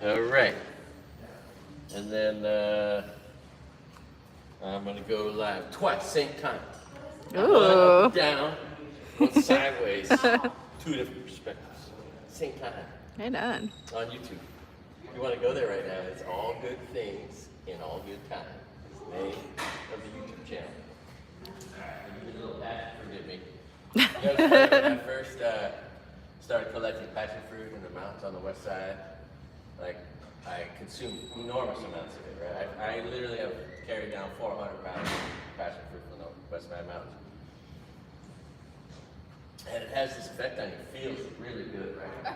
All right. And then I'm going to go live twice, same time. One Ooh. up, down, one sideways, two different perspectives. Same time Right on. on YouTube. If you want to go there right now, it's All Good Things in All Good Time. It's the name of the YouTube channel. Give me a little passion, forgive me. You know, when I first started collecting passion fruit in the mountains on the west side, like, I consumed enormous amounts of it, right? I literally have carried down 400 pounds of passion fruit from the West Side Mountains. And it has this effect on you. It feels really good, right?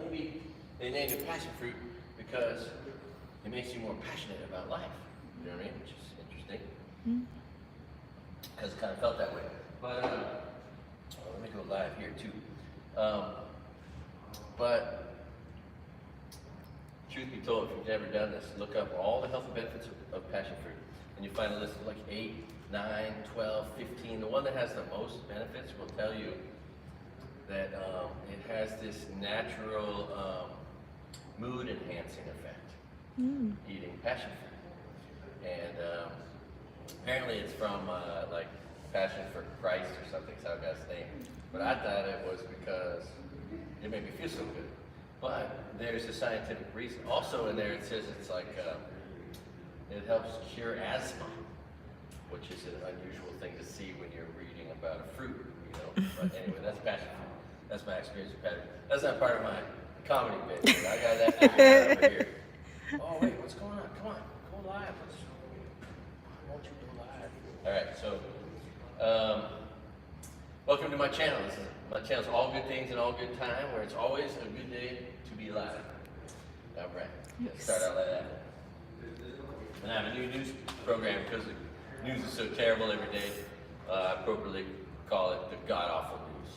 Maybe they named it passion fruit because it makes you more passionate about life. You know what I mean? Which is interesting. Because it kind of felt that way. But, let me go live here too. But, truth be told, if you've never done this, look up all the healthy benefits of passion fruit. And you find a list of like 8, 9, 12, 15. The one that has the most benefits will tell you that it has this natural mood enhancing effect, eating passion fruit. And apparently it's from like Passion for Christ or something, so I got its name. But I thought it was because it made me feel so good. But there's a scientific reason. Also in there it says it's like, it helps cure asthma, which is an unusual thing to see when you're reading about a fruit, you know. But anyway, that's passion fruit. That's my experience with passion fruit. That's not part of my comedy bit. Dude. I got that over here. Oh wait, what's going on? Come on, go live. Why won't you go live? All right, so welcome to my channel. My channel's All Good Things in All Good Time, where it's always a good day to be alive. All right, let's start out like that. And I have a new news program because the news is so terrible every day. I appropriately call it the god-awful news.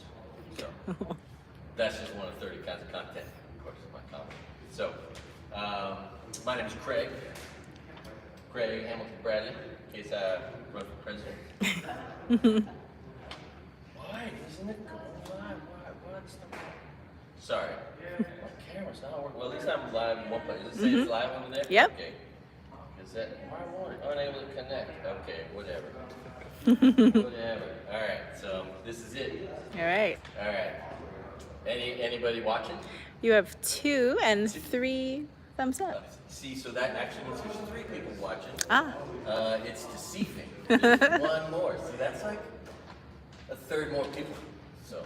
So that's just one of 30 kinds of content, of course, my comedy. So my name is Craig Hamilton Bradley, in case I run for president. Why isn't it going live? What's the problem? Sorry, my camera's not working. Well, at least I'm live in one place. Does it say it's live over there? Yep. Okay. Is that, why won't it? Unable to connect. Okay, whatever. Whatever. All right, so this is it. All right. All right. Anybody watching? You have 2 and 3 thumbs up. See, so that actually means there's 3 people watching. Ah. It's deceiving. There's one more. See, that's like a third more people. So.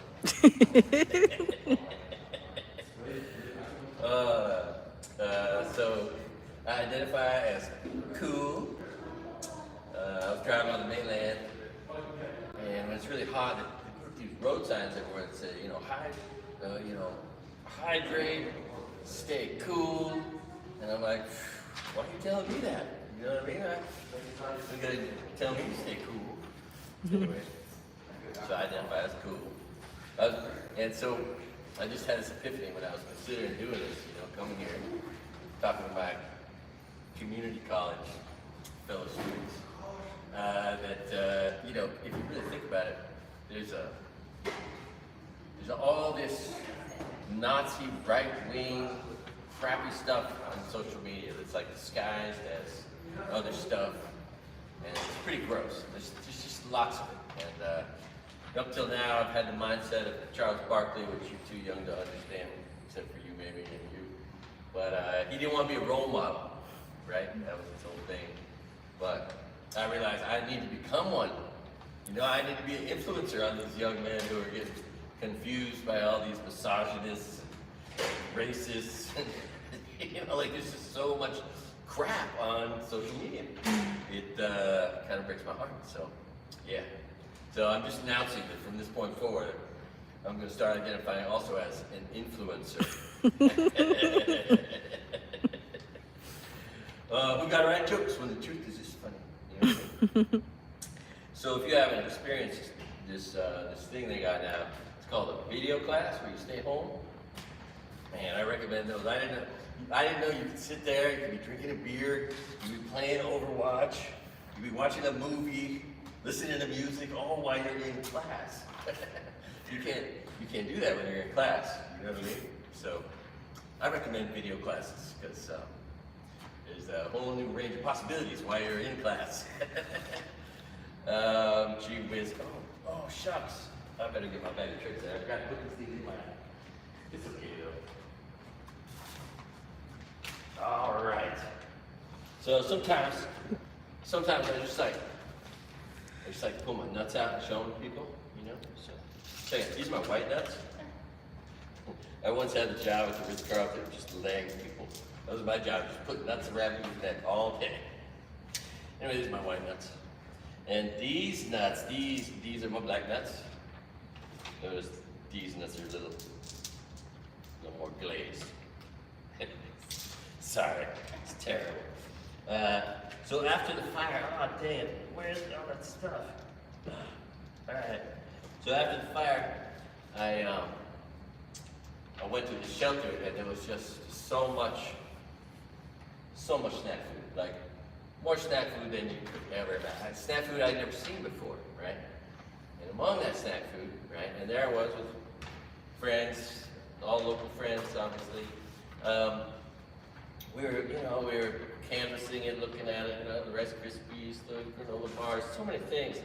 So I identify as cool. I was driving on the mainland, and when it's really hot, they put these road signs everywhere that say, hydrate, stay cool. And I'm like, why are you telling me that? You know what I mean? You're gonna tell me to stay cool. Anyway, so I identify as cool. And so I just had this epiphany when I was considering doing this, coming here, talking to my community college fellow students, that, if you really think about it, there's all this Nazi right-wing crappy stuff on social media that's like disguised as other stuff, and it's pretty gross. There's just lots of it. And up till now, I've had the mindset of Charles Barkley, which you're too young to understand, except for you maybe and you. But he didn't want to be a role model, right? That was his whole thing. But I realized I need to become one. I need to be an influencer on these young men who are getting confused by all these misogynists, racists. There's just so much crap on social media. It kind of breaks my heart. So, yeah. So I'm just announcing that from this point forward, I'm going to start identifying also as an influencer. Who got to write jokes when the truth is just funny? So if you haven't experienced this thing they got now, it's called a video class where you stay home. Man, I recommend those. I didn't know you could sit there, you could be drinking a beer, you'd be playing Overwatch, you'd be watching a movie, listening to music, all while you're in class. You can't do that when you're in class, you know what I mean? So I recommend video classes because there's a whole new range of possibilities while you're in class. Gee whiz. Oh, shucks. I better get my bag of tricks there. I forgot to put this thing in my. It's okay though. All right. So sometimes I just like pull my nuts out and show them to people, you know. So check it. These are my white nuts. I once had a job at the Ritz-Carlton, just laying people. That was my job, just put nuts around people's neck all day. Anyway, these are my white nuts. And these nuts, these are my black nuts. Notice these nuts are a little more glazed. Sorry, it's terrible. So after the fire, oh damn, where's all that stuff? All right. So after the fire, I went to the shelter and there was just so much snack food, like more snack food than you could ever imagine. Snack food I'd never seen before, right? And among that snack food, right, and there I was with friends, all local friends, obviously. We were canvassing it, looking at it, the Rice Krispies, the granola bars, so many things.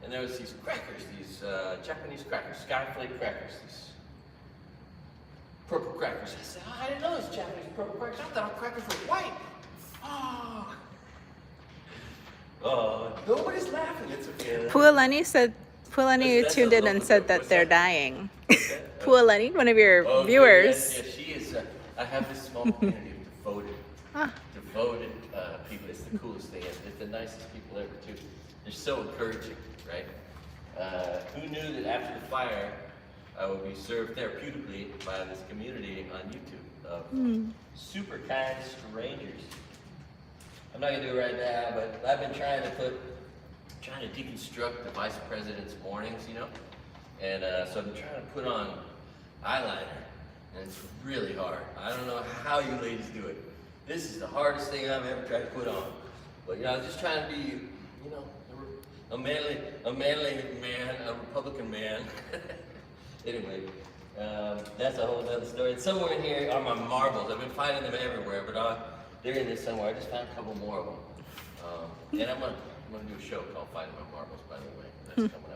And there was these crackers, these Japanese crackers, skyflake crackers, these purple crackers. I said, I didn't know those Japanese purple crackers. I thought crackers were white. Nobody's laughing. It's okay. Pualani That's tuned a in and local said joke. that What's they're that? dying. What's that? Pualani, one of your Oh, viewers. yes, she is. I have this small community of devoted people. It's the coolest thing. It's the nicest people ever, too. They're so encouraging, right? Who knew that after the fire, I would be served therapeutically by this community on YouTube of super kind strangers. I'm not gonna do it right now, but I've been trying to deconstruct the vice president's mornings, you know? And so I've been trying to put on eyeliner, and it's really hard. I don't know how you ladies do it. This is the hardest thing I've ever tried to put on. But you know, I'm just trying to be, you know, a manly man, a Republican man. Anyway, that's a whole other story. And somewhere in here are my marbles. I've been finding them everywhere, but they're in there somewhere. I just found a couple more of them. And I'm gonna do a show called Finding My Marbles, by the way. That's coming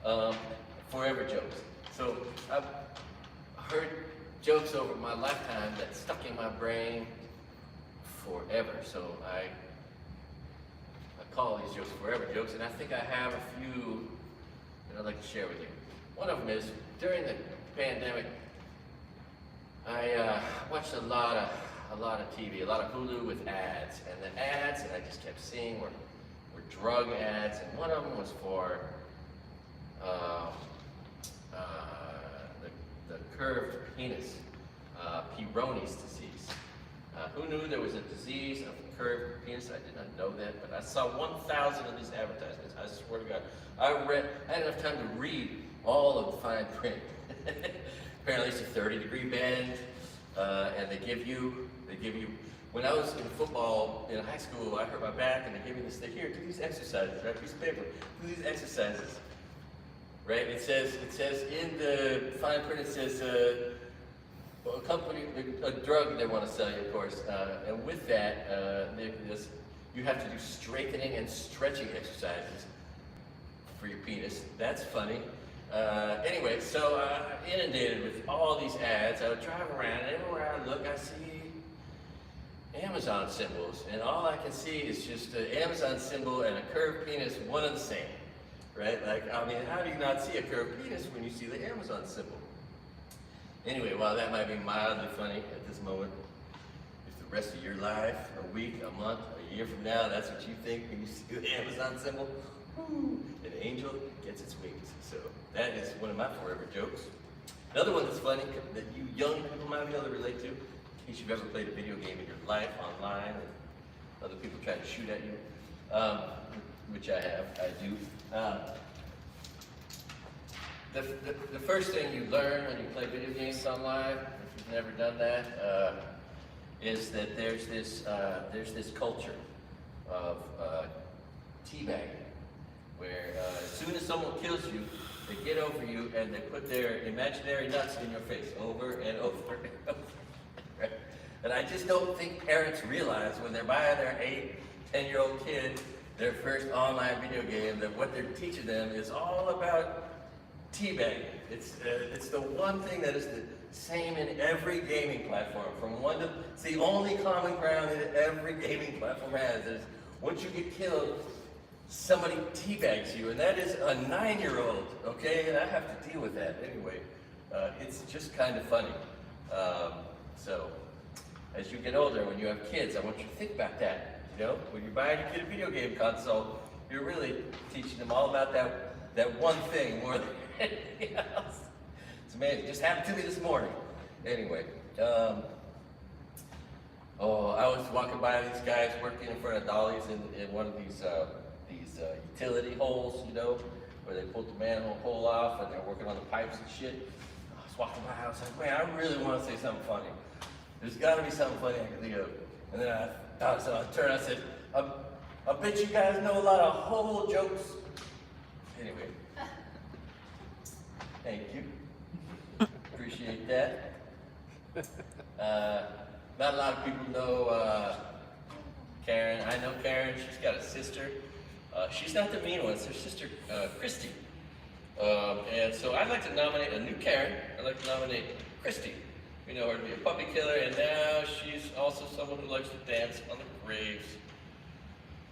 up. Forever jokes. So I've heard jokes over my lifetime that stuck in my brain forever. So I call these jokes forever jokes, and I think I have a few that I'd like to share with you. One of them is, during the pandemic, I watched a lot of TV, a lot of Hulu with ads, and the ads that I just kept seeing were drug ads, and one of them was for the curved penis, Peyronie's disease. Who knew there was a disease of the curved penis? I did not know that, but I saw 1,000 of these advertisements. I swear to God, I had enough time to read all of the fine print. Apparently it's a 30-degree bend, and they give you, when I was in football in high school, I hurt my back, and they gave me this thing, here, do these exercises, right, piece of paper, do these exercises, right? It says in the fine print, it says, a company, a drug they want to sell you, of course, and with that, you have to do strengthening and stretching exercises for your penis. That's funny. Anyway, so inundated with all these ads, I would drive around, and everywhere I look, I see Amazon symbols, and all I can see is just an Amazon symbol and a curved penis, one and the same, right? Like, I mean, how do you not see a curved penis when you see the Amazon symbol? Anyway, while that might be mildly funny at this moment, if the rest of your life, a week, a month, a year from now, that's what you think when you see the Amazon symbol, an angel gets its wings. So that is one of my forever jokes. Another one that's funny that you young people might be able to relate to, in case you've ever played a video game in your life online and other people try to shoot at you, which I do. The first thing you learn when you play video games online, if you've never done that, is that there's this culture of teabagging, where as soon as someone kills you, they get over you and they put their imaginary nuts in your face over and over and over. Right? And I just don't think parents realize when they're buying their 8, 10-year-old kid their first online video game that what they're teaching them is all about teabagging. It's the one thing that is the same in every gaming platform. It's the only common ground that every gaming platform has is once you get killed, somebody teabags you, and that is a 9-year-old, okay? And I have to deal with that anyway. It's just kind of funny. So, as you get older, when you have kids, I want you to think about that. You know, when you're buying your kid a video game console, you're really teaching them all about that one thing more than anything else. It's amazing. It just happened to me this morning. Anyway, I was walking by these guys working in front of Dolly's in one of these utility holes, you know, where they pulled the manhole hole off and they're working on the pipes and shit. I was walking by, I was like, man, I really want to say something funny. There's got to be something funny I can think of. And then I turned and I said, I bet you guys know a lot of hole jokes. Anyway, thank you. Appreciate that. Not a lot of people know Karen. I know Karen. She's got a sister. She's not the mean one. It's her sister, Christy. And so I'd like to nominate a new Karen. I'd like to nominate Christy. We know her to be a puppy killer, and now she's also someone who likes to dance on the graves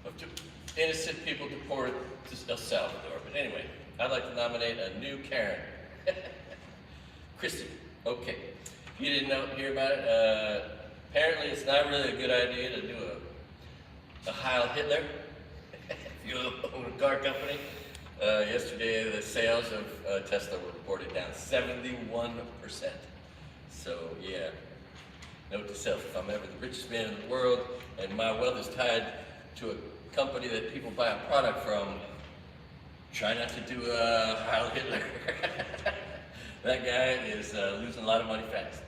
of innocent people deported to El Salvador. But anyway, I'd like to nominate a new Karen. Christy. Okay. If you didn't hear about it, apparently it's not really a good idea to do a Heil Hitler. If you own a car company, yesterday the sales of Tesla were reported down 71%. So yeah, note to self, if I'm ever the richest man in the world and my wealth is tied to a company that people buy a product from, try not to do a Heil Hitler. That guy is losing a lot of money fast.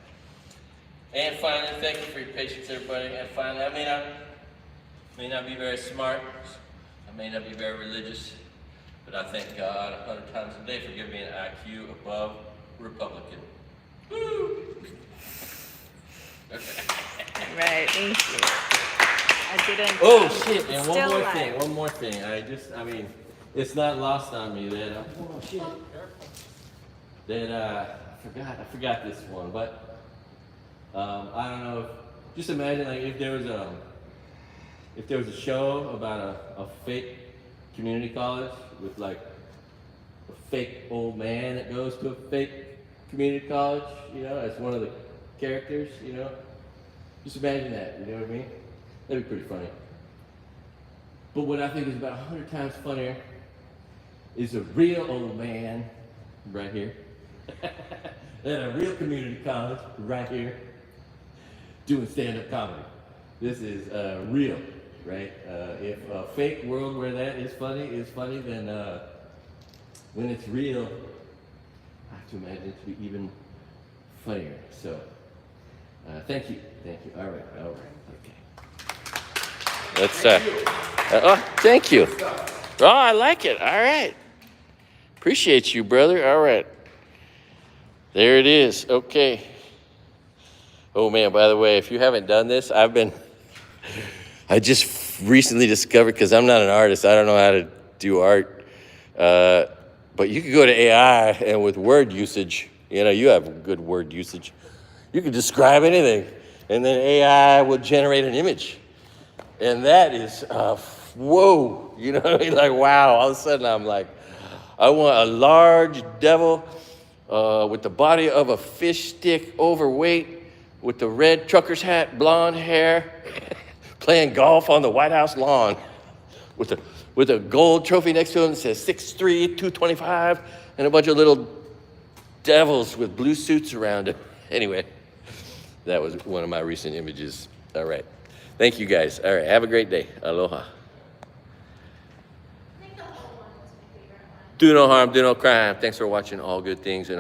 And finally, thank you for your patience, everybody. And finally, I may not be very smart, I may not be very religious, but I thank God 100 times a day for giving me an IQ above Republican. Woo! Right, thank you. I didn't. Oh shit! And Still one more thing. It's not lost on me that I forgot this one, but I don't know. Just imagine like if there was a show about a fake community college with like a fake old man that goes to a fake community college, you know, as one of the characters, you know. Just imagine that, you know what I mean? That'd be pretty funny. But what I think is about 100 times funnier is a real old man right here at a real community college right here doing stand-up comedy. This is real, right? If a fake world where that is funny, then when it's real, I have to imagine it to be even funnier. So, thank you. All right, okay. Let's, thank you. Oh, I like it. All right. Appreciate you, brother. All right. There it is. Okay. Oh, man, by the way, if you haven't done this, I just recently discovered, because I'm not an artist, I don't know how to do art, but you can go to AI and with word usage, you know, you have good word usage, you can describe anything, and then AI will generate an image. And that is, whoa, you know what I mean? Like, wow, all of a sudden I'm like, I want a large devil with the body of a fish stick, overweight, with the red trucker's hat, blonde hair, playing golf on the White House lawn with a gold trophy next to him that says 6'3", 225, and a bunch of little devils with blue suits around him. Anyway, that was one of my recent images. All right. Thank you, guys. All right. Have a great day. Aloha. Do no harm, do no crime. Thanks for watching All Good Things. And